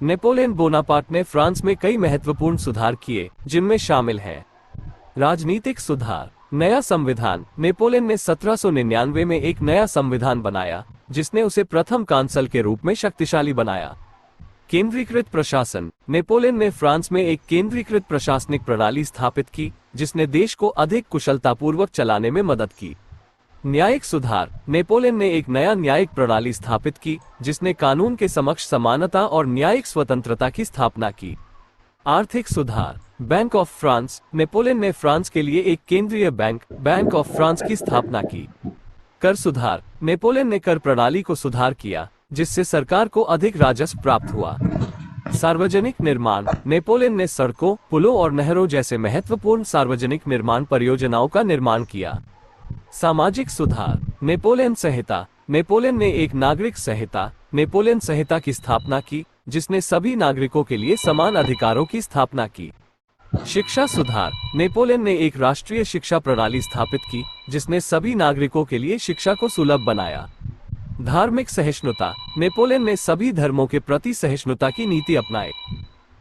Napoleon Bonaparte ने France में कई महत्वपूर्ण सुधार किए, जिनमें शामिल हैं राजनीतिक सुधार, नया संविधान। नेपोलियन ने 1799 में एक नया संविधान बनाया, जिसने उसे प्रथम कांसल के रूप में शक्तिशाली बनाया। केंद्रीकृत प्रशासन। नेपोलियन ने फ्रांस में एक केंद्रीकृत प्रशासनिक प्रणाली स्थापित की, जिसने देश को अधिक कुशलतापूर्वक चलाने में मदद की। न्यायिक सुधार। नेपोलियन ने एक नया न्यायिक प्रणाली स्थापित की, जिसने कानून के समक्ष समानता और न्यायिक स्वतंत्रता की स्थापना की। आर्थिक सुधार। Bank of France. नेपोलियन ने फ्रांस के लिए एक केंद्रीय बैंक ऑफ फ्रांस की स्थापना की। कर सुधार। नेपोलियन ने कर प्रणाली को सुधार किया, जिससे सरकार को अधिक राजस्व प्राप्त हुआ। सार्वजनिक निर्माण। नेपोलियन ने सड़कों, पुलों और नहरों जैसे महत्वपूर्ण सार्वजनिक निर्माण परियोजनाओं का निर्माण किया। सामाजिक सुधार। नेपोलियन संहिता। नेपोलियन ने एक नागरिक संहिता, नेपोलियन संहिता की स्थापना की, जिसने सभी नागरिकों के लिए समान अधिकारों की स्थापना की। शिक्षा सुधार। नेपोलियन ने एक राष्ट्रीय शिक्षा प्रणाली स्थापित की, जिसने सभी नागरिकों के लिए शिक्षा को सुलभ बनाया। धार्मिक सहिष्णुता। नेपोलियन ने सभी धर्मों के प्रति सहिष्णुता की नीति अपनाई।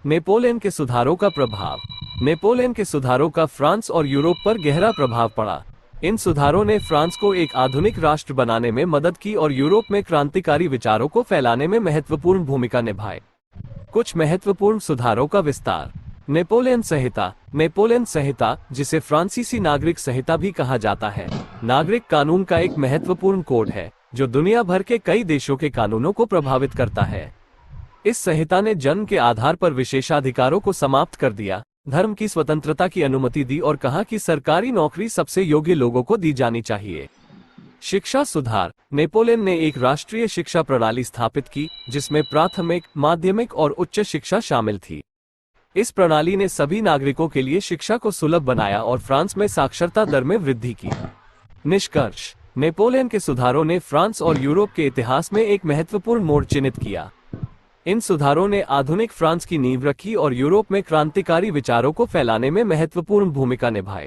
नेपोलियन के सुधारों का प्रभाव। नेपोलियन के सुधारों का फ्रांस और यूरोप पर गहरा प्रभाव पड़ा। इन सुधारों ने फ्रांस को एक आधुनिक राष्ट्र बनाने में मदद की और यूरोप में क्रांतिकारी विचारों को फैलाने में महत्वपूर्ण भूमिका निभाई। कुछ महत्वपूर्ण सुधारों का विस्तार। नेपोलियन संहिता। नेपोलियन संहिता, जिसे फ्रांसीसी नागरिक संहिता भी कहा जाता है, नागरिक कानून का एक महत्वपूर्ण कोड है, जो दुनिया भर के कई देशों के कानूनों को प्रभावित करता है। इस संहिता ने जन्म के आधार पर विशेषाधिकारों को समाप्त कर दिया, धर्म की स्वतंत्रता की अनुमति दी और कहा कि सरकारी नौकरी सबसे योग्य लोगों को दी जानी चाहिए। शिक्षा सुधार। नेपोलियन ने एक राष्ट्रीय शिक्षा प्रणाली स्थापित की, जिसमें प्राथमिक, माध्यमिक और उच्च शिक्षा शामिल थी। इस प्रणाली ने सभी नागरिकों के लिए शिक्षा को सुलभ बनाया और फ्रांस में साक्षरता दर में वृद्धि की। निष्कर्ष। नेपोलियन के सुधारों ने फ्रांस और यूरोप के इतिहास में एक महत्वपूर्ण मोड़ चिन्हित किया। इन सुधारों ने आधुनिक फ्रांस की नींव रखी और यूरोप में क्रांतिकारी विचारों को फैलाने में महत्वपूर्ण भूमिका निभाई।